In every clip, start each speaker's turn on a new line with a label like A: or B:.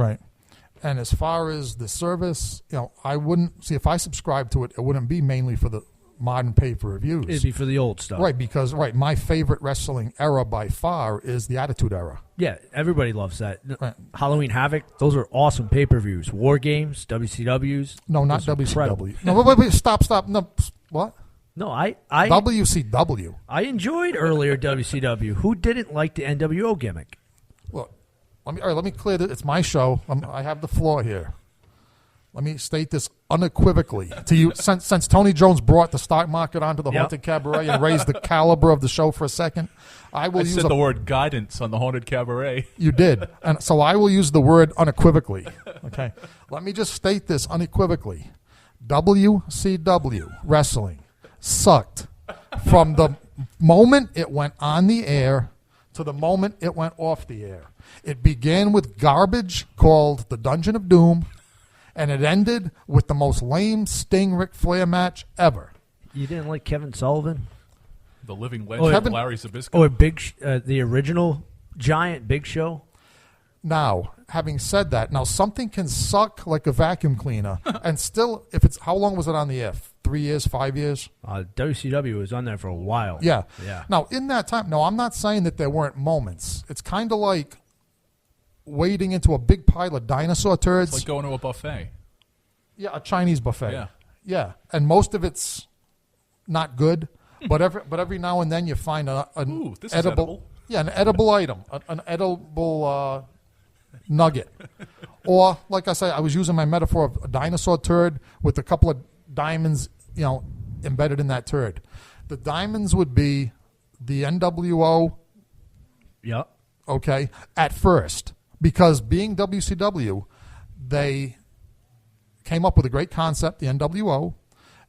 A: Right. And as far as the service, I wouldn't see if I subscribed to it. It wouldn't be mainly for the modern pay-per-views.
B: It'd be for the old stuff,
A: right? Because my favorite wrestling era by far is the Attitude Era.
B: Yeah, everybody loves that.
A: Right.
B: Halloween Havoc, those are awesome pay-per-views. War Games, WCWs.
A: No, not WCW. No, wait, stop. No, what?
B: No, I
A: WCW.
B: I enjoyed earlier WCW. Who didn't like the NWO gimmick?
A: Look, let me clear this. It's my show. I have the floor here. Let me state this unequivocally to you. Since Tony Jones brought the stock market onto the Haunted Cabaret and raised the caliber of the show for a second, I
C: said the word guidance on the Haunted Cabaret.
A: You did. And so I will use the word unequivocally. Okay. Let me just state this unequivocally. WCW wrestling sucked from the moment it went on the air to the moment it went off the air. It began with garbage called the Dungeon of Doom, and it ended with the most lame Sting Ric Flair match ever.
B: You didn't like Kevin Sullivan?
C: The living legend, Larry Zbyszko?
B: Or the original Giant Big Show?
A: Now, having said that, something can suck like a vacuum cleaner, and still, how long was it on the air? 3 years, 5 years?
B: WCW was on there for a while.
A: Yeah. Now, in that time, I'm not saying that there weren't moments. It's kind of like wading into a big pile of dinosaur turds.
C: It's like going to a buffet.
A: Yeah, a Chinese buffet.
C: Yeah.
A: And most of it's not good, but every now and then you find an edible. Yeah, an edible item, an edible nugget. Or, like I say, I was using my metaphor of a dinosaur turd with a couple of diamonds, embedded in that turd. The diamonds would be the NWO.
B: Yep.
A: Okay, at first. Because being WCW, they came up with a great concept, the NWO,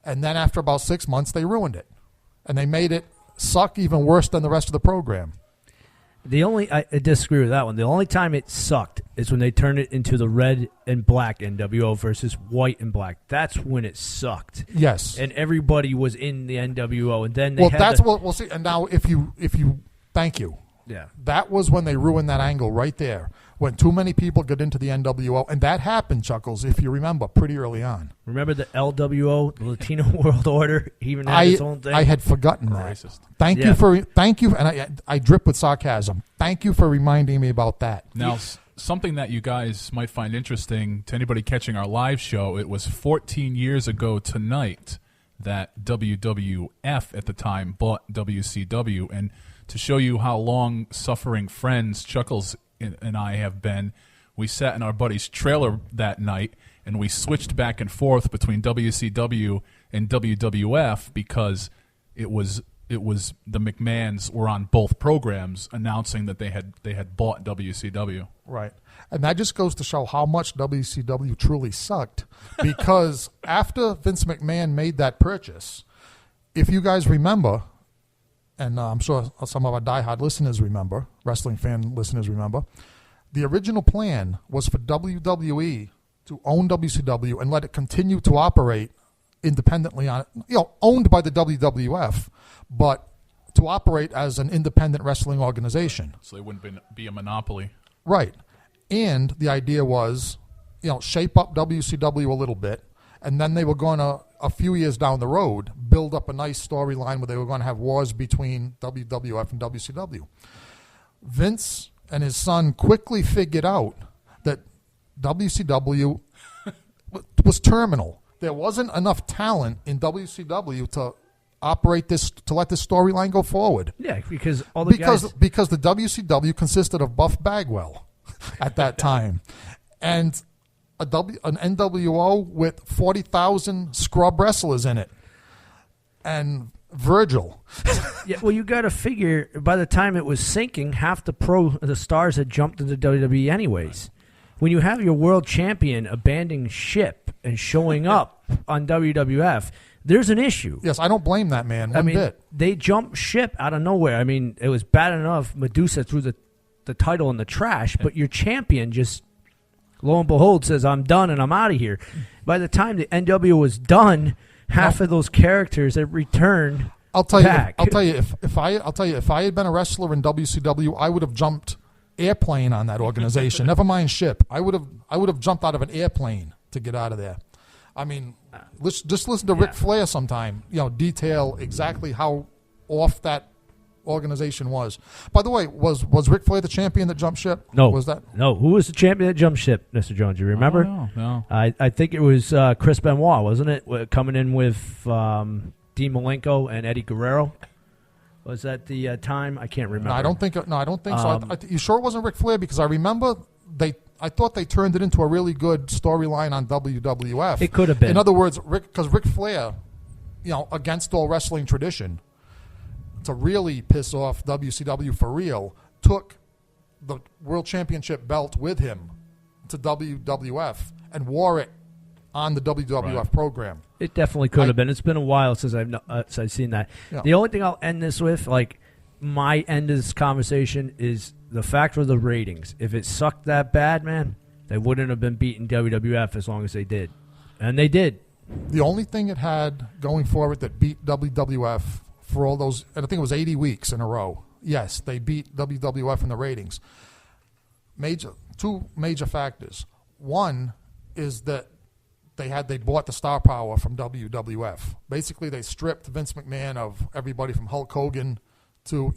A: and then after about 6 months, they ruined it. And they made it suck even worse than the rest of the program.
B: I disagree with that one. The only time it sucked is when they turned it into the red and black NWO versus white and black. That's when it sucked.
A: Yes.
B: And everybody was in the NWO, and then
A: we'll see. And now, if you thank you.
B: Yeah.
A: That was when they ruined that angle right there. When too many people got into the NWO. And that happened, Chuckles, if you remember, pretty early on.
B: Remember the LWO, the Latino World Order, even had its own thing?
A: I had forgotten that.
C: Racist.
A: Thank you, and I drip with sarcasm. Thank you for reminding me about that.
C: Now, something that you guys might find interesting, to anybody catching our live show, it was 14 years ago tonight that WWF at the time bought WCW, and to show you how long-suffering friends Chuckles and I have been, we sat in our buddy's trailer that night, and we switched back and forth between WCW and WWF because it was the McMahons were on both programs announcing that they had bought WCW.
A: Right. And that just goes to show how much WCW truly sucked, because after Vince McMahon made that purchase, if you guys remember, and I'm sure some of our diehard listeners remember, wrestling fan listeners remember, the original plan was for WWE to own WCW and let it continue to operate independently owned by the WWF, but to operate as an independent wrestling organization.
C: So they wouldn't be a monopoly.
A: Right. And the idea was, shape up WCW a little bit, and then they were going to, a few years down the road, build up a nice storyline where they were going to have wars between WWF and WCW. Vince and his son quickly figured out that WCW was terminal. There wasn't enough talent in WCW to operate this, to let this storyline go forward.
B: Yeah, because all the guys...
A: Because the WCW consisted of Buff Bagwell at that time. And an NWO with 40,000 scrub wrestlers in it. And Virgil.
B: Yeah, well, you got to figure, by the time it was sinking, half the stars had jumped into WWE anyways. When you have your world champion abandoning ship and showing up on WWF, there's an issue.
A: Yes, I don't blame that man one bit.
B: They jumped ship out of nowhere. I mean, it was bad enough Medusa threw the title in the trash, but your champion just, lo and behold, says, I'm done and I'm out of here. By the time the NWO was done, half of those characters had returned back.
A: I'll tell you, if I had been a wrestler in WCW, I would have jumped airplane on that organization. Never mind ship. I would have jumped out of an airplane to get out of there. I mean, let's just listen to Ric Flair sometime. Detail exactly how off that organization was. By the way, was Ric Flair the champion that jumped ship?
B: No.
A: Was that?
B: No. Who was the champion that jumped ship, Mr. Jones? You remember?
C: No.
B: I think it was Chris Benoit, wasn't it? Coming in with Dean Malenko and Eddie Guerrero. Was that the time? I can't remember.
A: No, I don't think so. You sure it wasn't Ric Flair? Because I remember I thought they turned it into a really good storyline on WWF.
B: It could have been.
A: In other words, because Ric Flair, against all wrestling tradition, to really piss off WCW for real, took the World Championship belt with him to WWF and wore it on the WWF program.
B: It definitely could have been. It's been a while since I've seen that.
A: Yeah.
B: The only thing I'll end this with, my end of this conversation, is the factor of the ratings. If it sucked that bad, man, they wouldn't have been beating WWF as long as they did. And they did.
A: The only thing it had going for it that beat WWF for all those, and I think it was 80 weeks in a row. Yes, they beat WWF in the ratings. Two major factors. One is that they bought the star power from WWF. Basically, they stripped Vince McMahon of everybody from Hulk Hogan to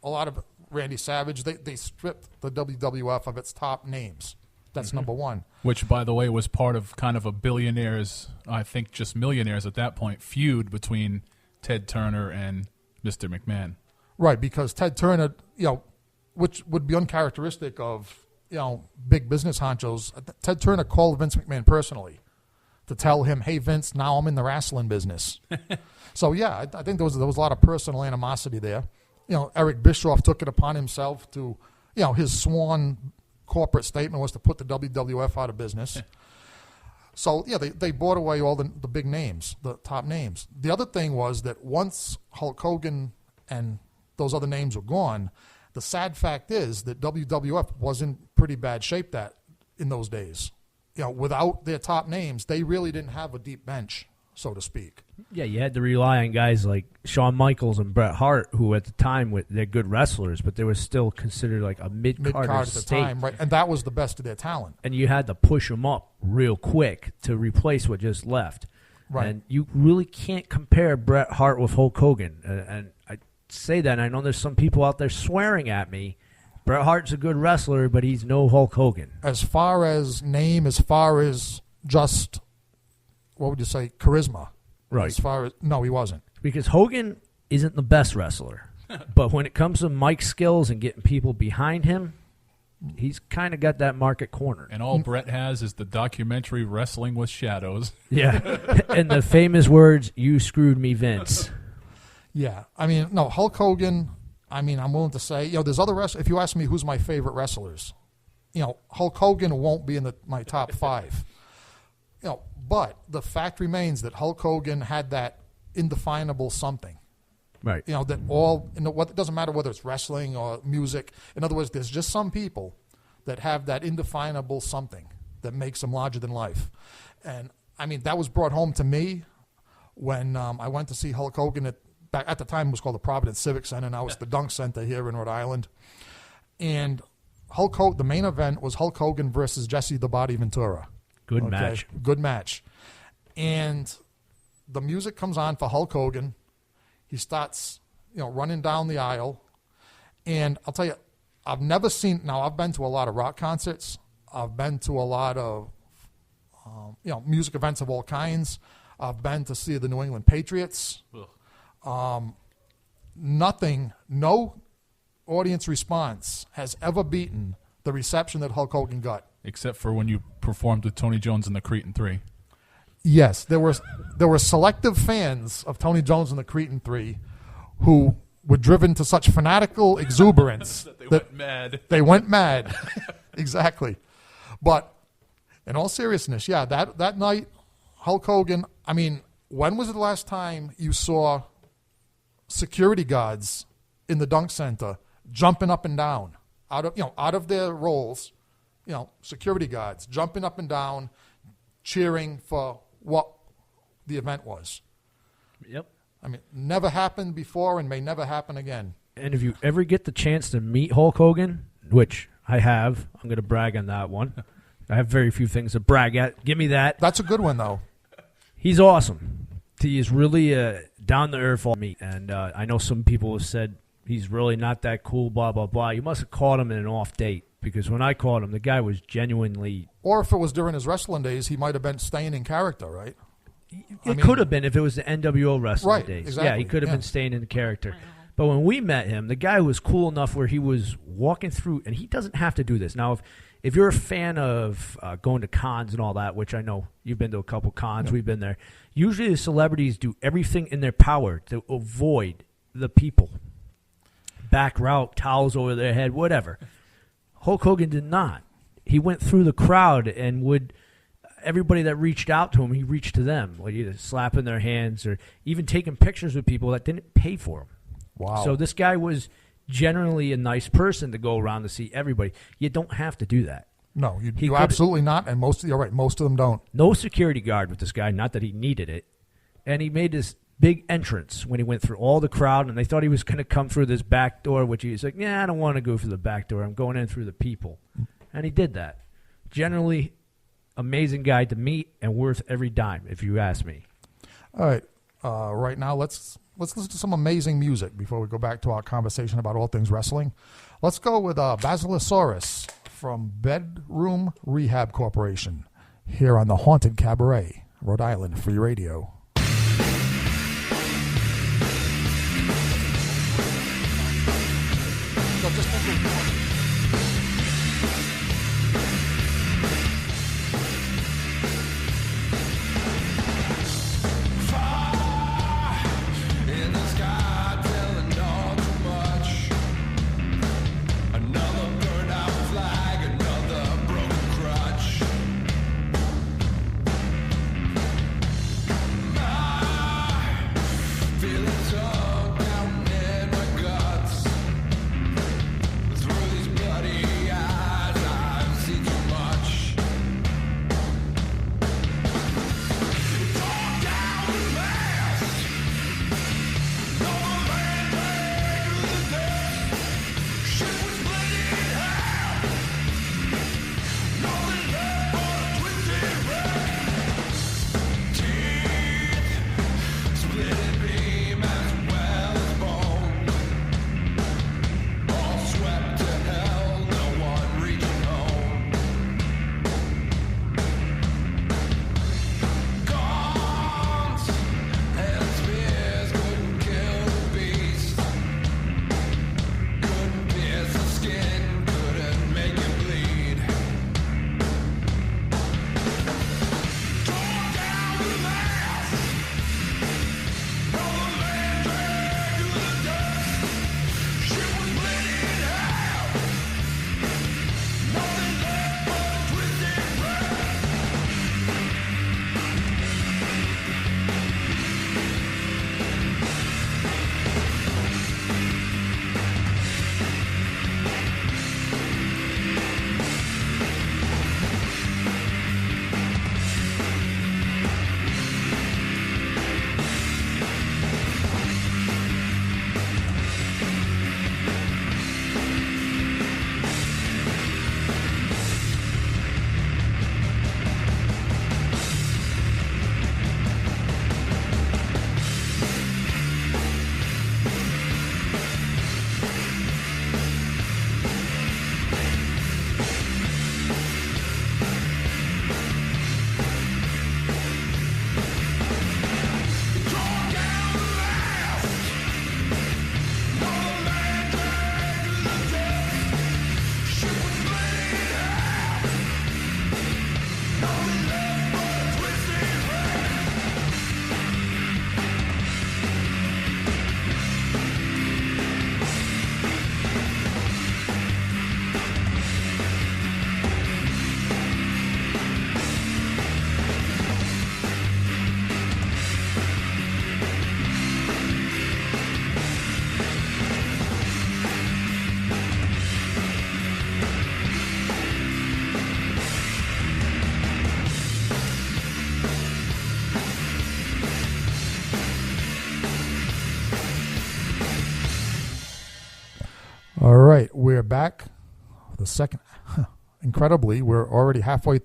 A: a lot of Randy Savage. They stripped the WWF of its top names. That's number one.
C: Which, by the way, was part of kind of a billionaires, I think just millionaires at that point, feud between Ted Turner and Mr. McMahon.
A: Right, because Ted Turner, which would be uncharacteristic of, big business honchos, Ted Turner called Vince McMahon personally to tell him, hey, Vince, now I'm in the wrestling business. So, yeah, I think there was a lot of personal animosity there. Eric Bischoff took it upon himself to, his sworn corporate statement was to put the WWF out of business. So, yeah, they bought away all the big names, the top names. The other thing was that once Hulk Hogan and those other names were gone, the sad fact is that WWF was in pretty bad shape in those days. Without their top names, they really didn't have a deep bench, so to speak.
B: Yeah, you had to rely on guys like Shawn Michaels and Bret Hart, who at the time they're good wrestlers, but they were still considered like a mid-card
A: at the time, right? And that was the best of their talent.
B: And you had to push them up real quick to replace what just left.
A: Right.
B: And you really can't compare Bret Hart with Hulk Hogan. And I say that, and I know there's some people out there swearing at me. Bret Hart's a good wrestler, but he's no Hulk Hogan.
A: As far as name, as far as just, what would you say, charisma.
B: Right.
A: As far as, no, he wasn't.
B: Because Hogan isn't the best wrestler. But when it comes to mic skills and getting people behind him, he's kind of got that market cornered.
C: And all Bret has is the documentary Wrestling with Shadows.
B: Yeah. And the famous words, "You screwed me, Vince."
A: Yeah. I mean, no, Hulk Hogan, I'm willing to say, there's other wrestlers. If you ask me who's my favorite wrestlers, Hulk Hogan won't be in my top five. But the fact remains that Hulk Hogan had that indefinable something.
B: Right.
A: That all, it doesn't matter whether it's wrestling or music. In other words, there's just some people that have that indefinable something that makes them larger than life. And, that was brought home to me when I went to see Hulk Hogan at the time it was called the Providence Civic Center. Now it's the Dunk Center here in Rhode Island. And the main event was Hulk Hogan versus Jesse the Body Ventura.
B: Good match.
A: Good match. And the music comes on for Hulk Hogan. He starts, running down the aisle. And I'll tell you, I've been to a lot of rock concerts. I've been to a lot of, music events of all kinds. I've been to see the New England Patriots. No audience response has ever beaten the reception that Hulk Hogan got.
C: Except for when you performed with Tony Jones and the Cretin 3.
A: Yes, there were selective fans of Tony Jones and the Cretin 3 who were driven to such fanatical exuberance
C: that
A: they went mad. Exactly. But in all seriousness, yeah, that night, Hulk Hogan, when was the last time you saw security guards in the Dunk Center jumping up and down out of their roles? Security guards jumping up and down, cheering for what the event was.
B: Yep.
A: Never happened before and may never happen again.
B: And if you ever get the chance to meet Hulk Hogan, which I have. I'm going to brag on that one. I have very few things to brag at. Give me that.
A: That's a good one, though.
B: He's awesome. He is really down to earth on me, and I know some people have said he's really not that cool, blah, blah, blah. You must have caught him in an off date, because when I caught him, the guy was genuinely...
A: Or if it was during his wrestling days, he might have been staying in character, right?
B: It could have been if it was the NWO wrestling days.
A: Exactly.
B: Yeah, he could have been staying in character. But when we met him, the guy was cool enough where he was walking through, and he doesn't have to do this. Now, if you're a fan of going to cons and all that, which I know you've been to a couple cons, we've been there, usually the celebrities do everything in their power to avoid the people. Back route, towels over their head, whatever. Hulk Hogan did not. He went through the crowd and would... Everybody that reached out to him, he reached to them, like either slapping their hands or even taking pictures with people that didn't pay for him.
A: Wow.
B: So this guy was generally a nice person to go around to see everybody. You don't have to do that.
A: No, you absolutely not, and you're right, most of them don't.
B: No security guard with this guy, not that he needed it. And he made this big entrance when he went through all the crowd, and they thought he was going to come through this back door, which he was like, yeah, I don't want to go through the back door. I'm going in through the people. And he did that. Generally... amazing guy to meet and worth every dime, if you ask me.
A: All right. Right now, let's listen to some amazing music before we go back to our conversation about all things wrestling. Let's go with Basilosaurus from Bedroom Rehab Corporation here on the Haunted Cabaret, Rhode Island Free Radio. So just All right, we're back the second. Incredibly, we're already halfway